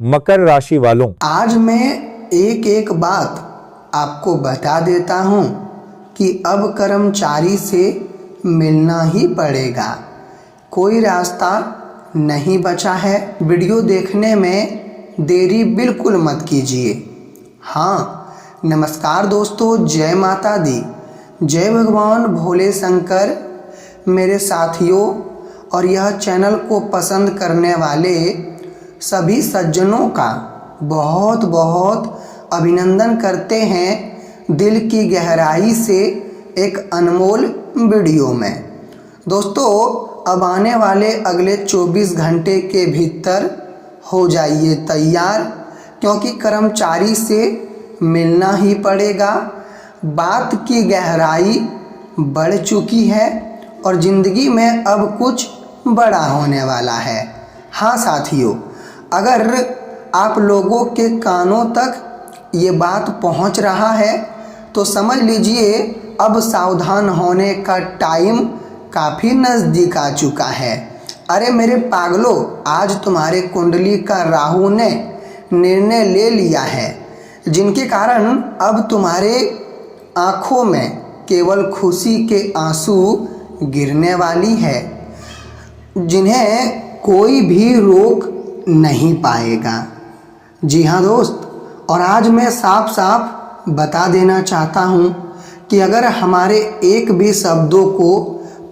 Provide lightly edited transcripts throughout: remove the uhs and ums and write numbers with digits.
मकर राशि वालों, आज मैं एक एक बात आपको बता देता हूँ कि अब कर्मचारी से मिलना ही पड़ेगा, कोई रास्ता नहीं बचा है। वीडियो देखने में देरी बिल्कुल मत कीजिए। हाँ, नमस्कार दोस्तों, जय माता दी, जय भगवान भोले शंकर। मेरे साथियों और यह चैनल को पसंद करने वाले सभी सज्जनों का बहुत बहुत अभिनंदन करते हैं दिल की गहराई से एक अनमोल वीडियो में। दोस्तों, अब आने वाले अगले 24 घंटे के भीतर हो जाइए तैयार, क्योंकि कर्मचारी से मिलना ही पड़ेगा। बात की गहराई बढ़ चुकी है और ज़िंदगी में अब कुछ बड़ा होने वाला है। हाँ साथियों, अगर आप लोगों के कानों तक ये बात पहुंच रहा है तो समझ लीजिए अब सावधान होने का टाइम काफ़ी नज़दीक आ चुका है। अरे मेरे पागलों, आज तुम्हारे कुंडली का राहु ने निर्णय ले लिया है, जिनके कारण अब तुम्हारे आँखों में केवल खुशी के आंसू गिरने वाली है, जिन्हें कोई भी रोक नहीं पाएगा। जी हाँ दोस्त, और आज मैं साफ साफ बता देना चाहता हूँ कि अगर हमारे एक भी शब्दों को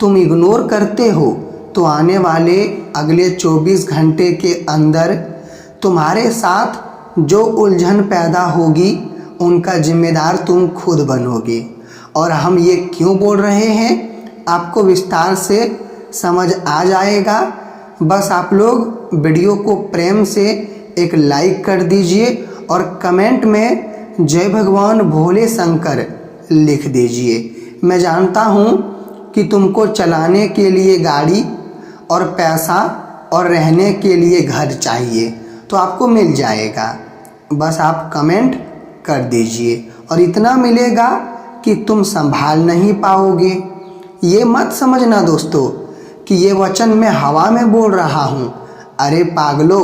तुम इग्नोर करते हो तो आने वाले अगले 24 घंटे के अंदर तुम्हारे साथ जो उलझन पैदा होगी उनका जिम्मेदार तुम खुद बनोगे। और हम ये क्यों बोल रहे हैं आपको विस्तार से समझ आ जाएगा। बस आप लोग वीडियो को प्रेम से एक लाइक कर दीजिए और कमेंट में जय भगवान भोले शंकर लिख दीजिए। मैं जानता हूँ कि तुमको चलाने के लिए गाड़ी और पैसा और रहने के लिए घर चाहिए, तो आपको मिल जाएगा। बस आप कमेंट कर दीजिए और इतना मिलेगा कि तुम संभाल नहीं पाओगे। ये मत समझना दोस्तों कि ये वचन मैं हवा में बोल रहा हूँ। अरे पागलों,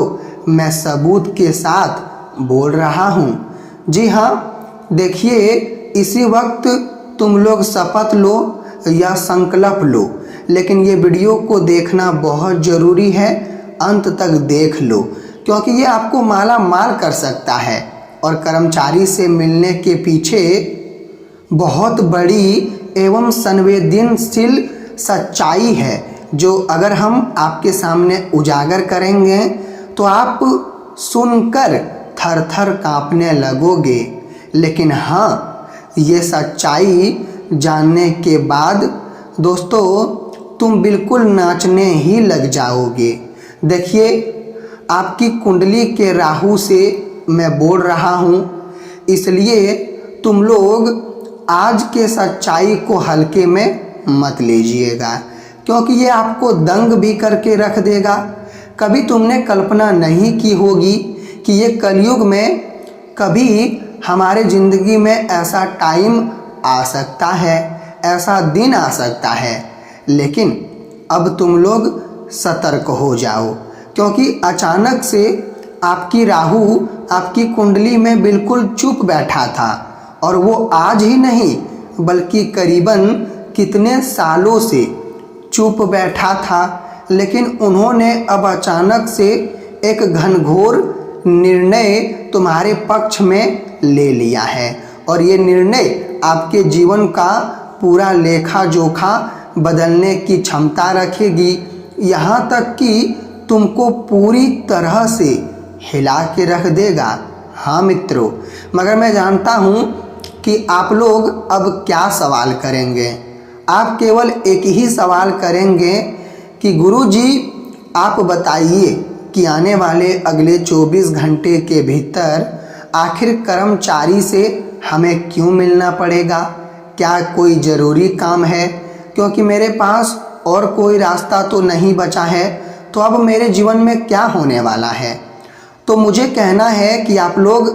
मैं सबूत के साथ बोल रहा हूँ। जी हाँ, देखिए, इसी वक्त तुम लोग शपथ लो या संकल्प लो, लेकिन ये वीडियो को देखना बहुत ज़रूरी है। अंत तक देख लो, क्योंकि ये आपको माला माल कर सकता है और कर्मचारी से मिलने के पीछे बहुत बड़ी एवं संवेदनशील सच्चाई है, जो अगर हम आपके सामने उजागर करेंगे तो आप सुनकर थर थर कांपने लगोगे। लेकिन हाँ, ये सच्चाई जानने के बाद दोस्तों तुम बिल्कुल नाचने ही लग जाओगे। देखिए, आपकी कुंडली के राहु से मैं बोल रहा हूँ, इसलिए तुम लोग आज के सच्चाई को हल्के में मत लीजिएगा, क्योंकि ये आपको दंग भी करके रख देगा। कभी तुमने कल्पना नहीं की होगी कि ये कलयुग में कभी हमारे ज़िंदगी में ऐसा टाइम आ सकता है, ऐसा दिन आ सकता है। लेकिन अब तुम लोग सतर्क हो जाओ, क्योंकि अचानक से आपकी राहु आपकी कुंडली में बिल्कुल चुप बैठा था, और वो आज ही नहीं बल्कि करीबन कितने सालों से चुप बैठा था। लेकिन उन्होंने अब अचानक से एक घनघोर निर्णय तुम्हारे पक्ष में ले लिया है, और ये निर्णय आपके जीवन का पूरा लेखा जोखा बदलने की क्षमता रखेगी, यहाँ तक कि तुमको पूरी तरह से हिला के रख देगा। हाँ मित्रों, मगर मैं जानता हूँ कि आप लोग अब क्या सवाल करेंगे। आप केवल एक ही सवाल करेंगे कि गुरुजी आप बताइए कि आने वाले अगले 24 घंटे के भीतर आखिर कर्मचारी से हमें क्यों मिलना पड़ेगा? क्या कोई ज़रूरी काम है? क्योंकि मेरे पास और कोई रास्ता तो नहीं बचा है, तो अब मेरे जीवन में क्या होने वाला है? तो मुझे कहना है कि आप लोग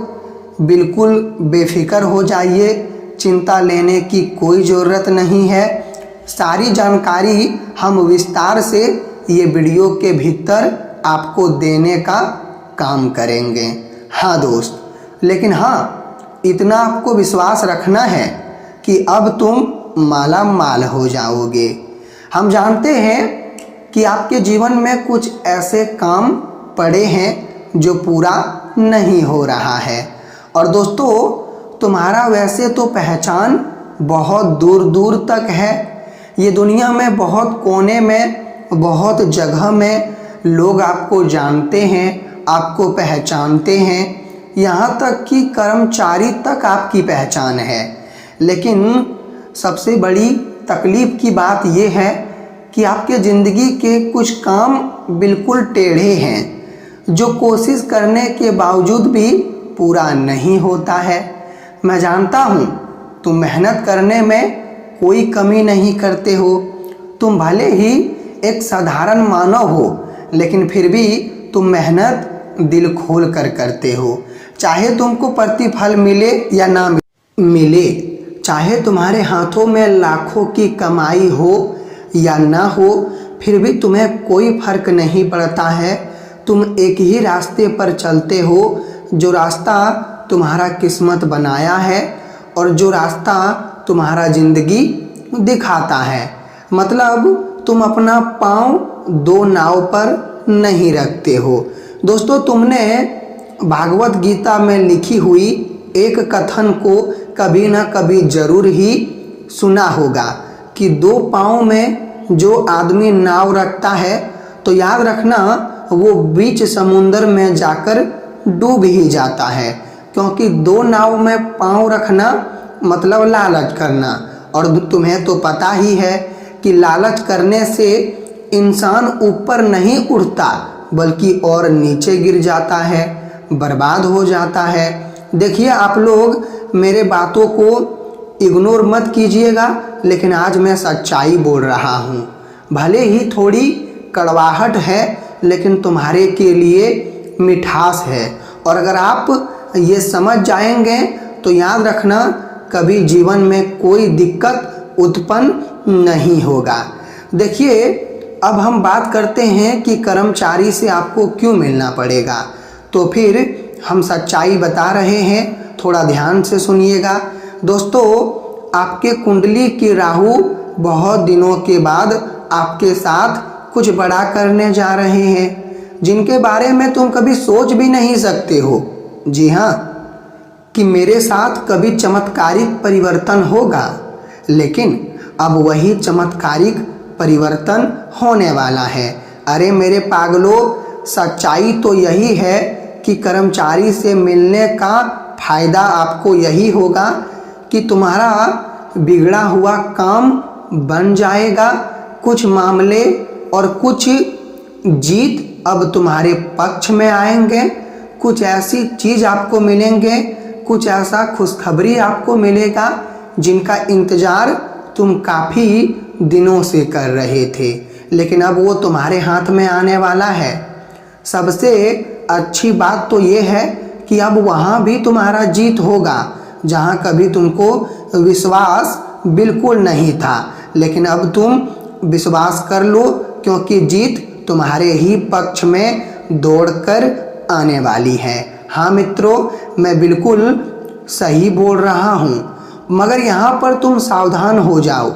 बिल्कुल बेफिक्र हो जाइए, चिंता लेने की कोई ज़रूरत नहीं है। सारी जानकारी हम विस्तार से ये वीडियो के भीतर आपको देने का काम करेंगे। हाँ दोस्त, लेकिन हाँ, इतना आपको विश्वास रखना है कि अब तुम माला माल हो जाओगे। हम जानते हैं कि आपके जीवन में कुछ ऐसे काम पड़े हैं जो पूरा नहीं हो रहा है। और दोस्तों, तुम्हारा वैसे तो पहचान बहुत दूर दूर तक है। ये दुनिया में बहुत कोने में, बहुत जगह में लोग आपको जानते हैं, आपको पहचानते हैं। यहाँ तक कि कर्मचारी तक आपकी पहचान है। लेकिन सबसे बड़ी तकलीफ़ की बात यह है कि आपके ज़िंदगी के कुछ काम बिल्कुल टेढ़े हैं, जो कोशिश करने के बावजूद भी पूरा नहीं होता है। मैं जानता हूँ तुम मेहनत करने में कोई कमी नहीं करते हो। तुम भले ही एक साधारण मानव हो, लेकिन फिर भी तुम मेहनत दिल खोल कर करते हो। चाहे तुमको प्रतिफल मिले या ना मिले, चाहे तुम्हारे हाथों में लाखों की कमाई हो या ना हो, फिर भी तुम्हें कोई फर्क नहीं पड़ता है। तुम एक ही रास्ते पर चलते हो, जो रास्ता तुम्हारा किस्मत बनाया है और जो रास्ता तुम्हारा ज़िंदगी दिखाता है। मतलब तुम अपना पाँव दो नाव पर नहीं रखते हो। दोस्तों, तुमने भागवत गीता में लिखी हुई एक कथन को कभी ना कभी ज़रूर ही सुना होगा कि दो पाँव में जो आदमी नाव रखता है तो याद रखना वो बीच समुंदर में जाकर डूब ही जाता है। क्योंकि दो नाव में पाँव रखना मतलब लालच करना, और तुम्हें तो पता ही है कि लालच करने से इंसान ऊपर नहीं उड़ता बल्कि और नीचे गिर जाता है, बर्बाद हो जाता है। देखिए, आप लोग मेरे बातों को इग्नोर मत कीजिएगा, लेकिन आज मैं सच्चाई बोल रहा हूँ। भले ही थोड़ी कड़वाहट है, लेकिन तुम्हारे के लिए मिठास है। और अगर आप ये समझ जाएंगे तो याद रखना, कभी जीवन में कोई दिक्कत उत्पन्न नहीं होगा। देखिए, अब हम बात करते हैं कि कर्मचारी से आपको क्यों मिलना पड़ेगा। तो फिर हम सच्चाई बता रहे हैं, थोड़ा ध्यान से सुनिएगा। दोस्तों, आपके कुंडली की राहु बहुत दिनों के बाद आपके साथ कुछ बड़ा करने जा रहे हैं, जिनके बारे में तुम कभी सोच भी नहीं सकते हो। जी हाँ, कि मेरे साथ कभी चमत्कारिक परिवर्तन होगा, लेकिन अब वही चमत्कारिक परिवर्तन होने वाला है। अरे मेरे पागलों, सच्चाई तो यही है कि कर्मचारी से मिलने का फायदा आपको यही होगा कि तुम्हारा बिगड़ा हुआ काम बन जाएगा। कुछ मामले और कुछ जीत अब तुम्हारे पक्ष में आएंगे। कुछ ऐसी चीज़ आपको मिलेंगे, कुछ ऐसा खुशखबरी आपको मिलेगा जिनका इंतज़ार तुम काफ़ी दिनों से कर रहे थे, लेकिन अब वो तुम्हारे हाथ में आने वाला है। सबसे अच्छी बात तो ये है कि अब वहाँ भी तुम्हारा जीत होगा जहाँ कभी तुमको विश्वास बिल्कुल नहीं था, लेकिन अब तुम विश्वास कर लो, क्योंकि जीत तुम्हारे ही पक्ष में दौड़कर आने वाली है। हाँ मित्रों, मैं बिल्कुल सही बोल रहा हूँ, मगर यहाँ पर तुम सावधान हो जाओ,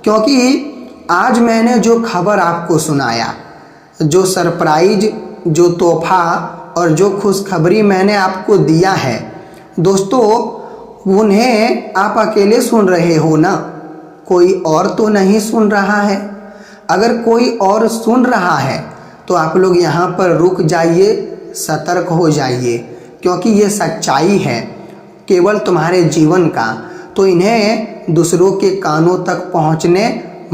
क्योंकि आज मैंने जो खबर आपको सुनाया, जो सरप्राइज, जो तोहफा और जो खुशखबरी मैंने आपको दिया है, दोस्तों, उन्हें आप अकेले सुन रहे हो ना, कोई और तो नहीं सुन रहा है। अगर कोई और सुन रहा है तो आप लोग यहाँ पर रुक जाइए, सतर्क हो जाइए, क्योंकि ये सच्चाई है केवल तुम्हारे जीवन का। तो इन्हें दूसरों के कानों तक पहुँचने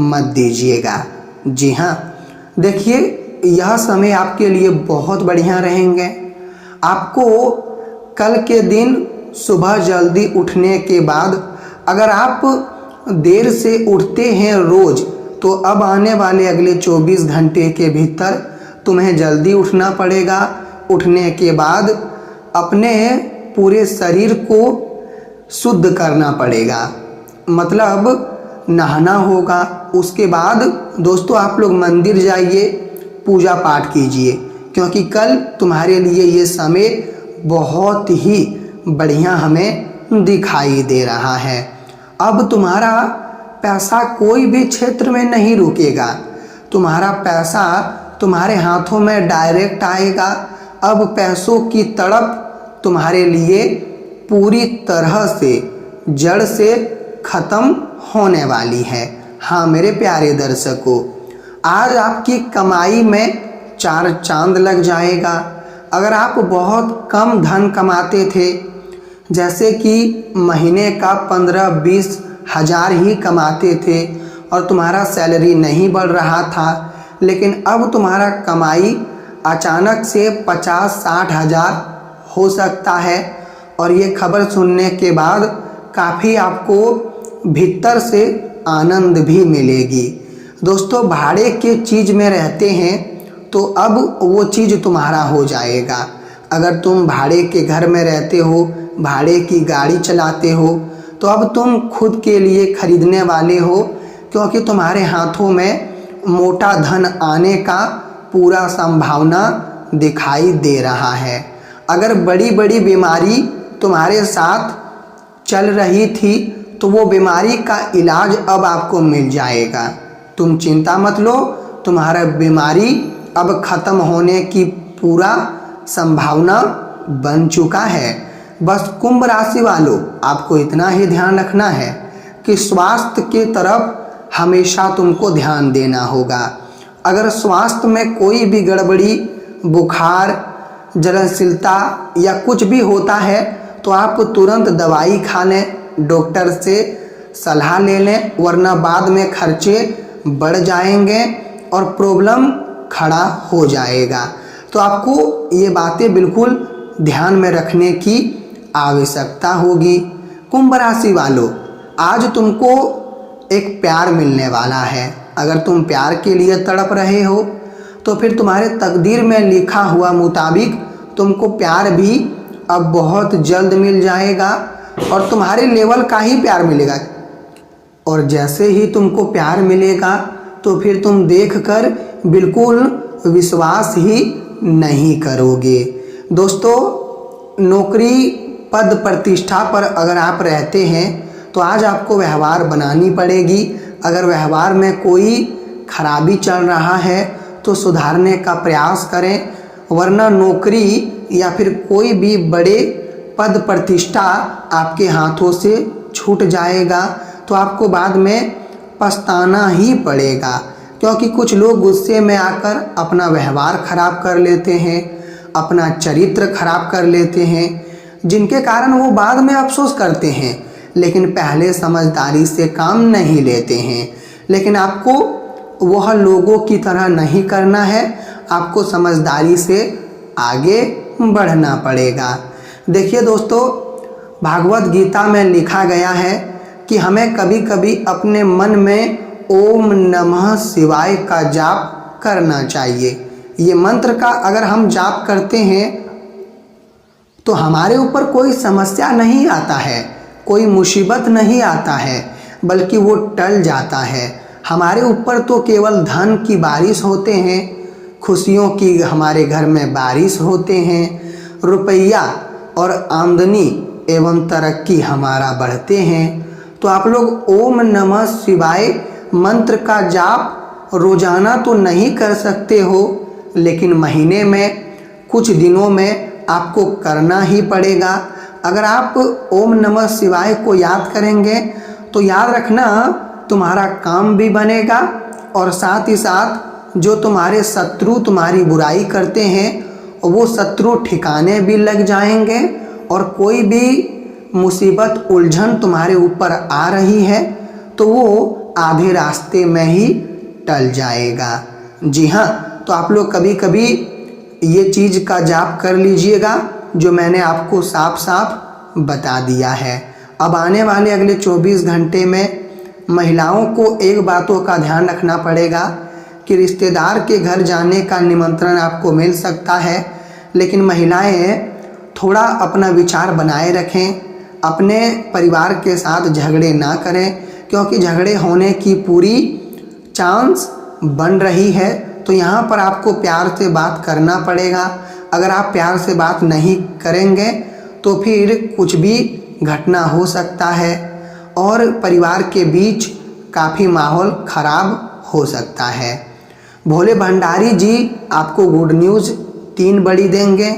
मत दीजिएगा। जी हाँ, देखिए, यह समय आपके लिए बहुत बढ़िया रहेंगे। आपको कल के दिन सुबह जल्दी उठने के बाद, अगर आप देर से उठते हैं रोज़, तो अब आने वाले अगले 24 घंटे के भीतर तुम्हें जल्दी उठना पड़ेगा। उठने के बाद अपने पूरे शरीर को शुद्ध करना पड़ेगा, मतलब नहाना होगा। उसके बाद दोस्तों, आप लोग मंदिर जाइए, पूजा पाठ कीजिए। क्योंकि कल तुम्हारे लिए ये समय बहुत ही बढ़िया हमें दिखाई दे रहा है। अब तुम्हारा पैसा कोई भी क्षेत्र में नहीं रुकेगा, तुम्हारा पैसा तुम्हारे हाथों में डायरेक्ट आएगा। अब पैसों की तड़प तुम्हारे लिए पूरी तरह से जड़ से ख़त्म होने वाली है। हाँ मेरे प्यारे दर्शकों, आज आपकी कमाई में 4 चांद लग जाएगा। अगर आप बहुत कम धन कमाते थे, जैसे कि महीने का 15-20 हज़ार ही कमाते थे और तुम्हारा सैलरी नहीं बढ़ रहा था, लेकिन अब तुम्हारा कमाई अचानक से 50-60 हज़ार हो सकता है और ये खबर सुनने के बाद काफ़ी आपको भीतर से आनंद भी मिलेगी। दोस्तों, भाड़े के चीज़ में रहते हैं तो अब वो चीज़ तुम्हारा हो जाएगा। अगर तुम भाड़े के घर में रहते हो, भाड़े की गाड़ी चलाते हो, तो अब तुम खुद के लिए खरीदने वाले हो, क्योंकि तुम्हारे हाथों में मोटा धन आने का पूरा संभावना दिखाई दे रहा है। अगर बड़ी बड़ी बीमारी तुम्हारे साथ चल रही थी तो वो बीमारी का इलाज अब आपको मिल जाएगा। तुम चिंता मत लो, तुम्हारा बीमारी अब ख़त्म होने की पूरा संभावना बन चुका है। बस कुंभ राशि वालों, आपको इतना ही ध्यान रखना है कि स्वास्थ्य की तरफ हमेशा तुमको ध्यान देना होगा। अगर स्वास्थ्य में कोई भी गड़बड़ी, बुखार, जलनशीलता या कुछ भी होता है तो आप तुरंत दवाई खा लें, डॉक्टर से सलाह ले लें, वरना बाद में खर्चे बढ़ जाएंगे और प्रॉब्लम खड़ा हो जाएगा। तो आपको ये बातें बिल्कुल ध्यान में रखने की आवश्यकता होगी। कुंभ राशि वालों, आज तुमको एक प्यार मिलने वाला है। अगर तुम प्यार के लिए तड़प रहे हो तो फिर तुम्हारे तकदीर में लिखा हुआ मुताबिक तुमको प्यार भी अब बहुत जल्द मिल जाएगा और तुम्हारे लेवल का ही प्यार मिलेगा। और जैसे ही तुमको प्यार मिलेगा तो फिर तुम देखकर बिल्कुल विश्वास ही नहीं करोगे। दोस्तों, नौकरी, पद, प्रतिष्ठा पर अगर आप रहते हैं तो आज आपको व्यवहार बनानी पड़ेगी। अगर व्यवहार में कोई खराबी चल रहा है तो सुधारने का प्रयास करें, वरना नौकरी या फिर कोई भी बड़े पद प्रतिष्ठा आपके हाथों से छूट जाएगा तो आपको बाद में पछताना ही पड़ेगा। क्योंकि कुछ लोग गुस्से में आकर अपना व्यवहार खराब कर लेते हैं, अपना चरित्र खराब कर लेते हैं, जिनके कारण वो बाद में अफसोस करते हैं, लेकिन पहले समझदारी से काम नहीं लेते हैं। लेकिन आपको वह लोगों की तरह नहीं करना है, आपको समझदारी से आगे बढ़ना पड़ेगा। देखिए दोस्तों, भागवत गीता में लिखा गया है कि हमें कभी कभी अपने मन में ओम नमः शिवाय का जाप करना चाहिए। ये मंत्र का अगर हम जाप करते हैं तो हमारे ऊपर कोई समस्या नहीं आता है, कोई मुसीबत नहीं आता है, बल्कि वो टल जाता है। हमारे ऊपर तो केवल धन की बारिश होते हैं, खुशियों की हमारे घर में बारिश होते हैं, रुपया और आमदनी एवं तरक्की हमारा बढ़ते हैं। तो आप लोग ओम नमः शिवाय मंत्र का जाप रोजाना तो नहीं कर सकते हो, लेकिन महीने में कुछ दिनों में आपको करना ही पड़ेगा। अगर आप ओम नमः शिवाय को याद करेंगे तो याद रखना, तुम्हारा काम भी बनेगा और साथ ही साथ जो तुम्हारे शत्रु तुम्हारी बुराई करते हैं वो शत्रु ठिकाने भी लग जाएंगे और कोई भी मुसीबत, उलझन तुम्हारे ऊपर आ रही है तो वो आधे रास्ते में ही टल जाएगा। जी हाँ, तो आप लोग कभी कभी ये चीज़ का जाप कर लीजिएगा जो मैंने आपको साफ साफ बता दिया है। अब आने वाले अगले 24 घंटे में महिलाओं को एक बातों का ध्यान रखना पड़ेगा कि रिश्तेदार के घर जाने का निमंत्रण आपको मिल सकता है, लेकिन महिलाएं थोड़ा अपना विचार बनाए रखें, अपने परिवार के साथ झगड़े ना करें, क्योंकि झगड़े होने की पूरी चांस बन रही है। तो यहाँ पर आपको प्यार से बात करना पड़ेगा। अगर आप प्यार से बात नहीं करेंगे तो फिर कुछ भी घटना हो सकता है और परिवार के बीच काफ़ी माहौल ख़राब हो सकता है। भोले भंडारी जी आपको गुड न्यूज़ 3 बड़ी देंगे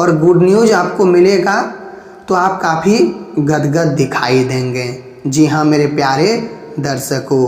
और गुड न्यूज़ आपको मिलेगा तो आप काफ़ी गदगद दिखाई देंगे। जी हाँ मेरे प्यारे दर्शकों,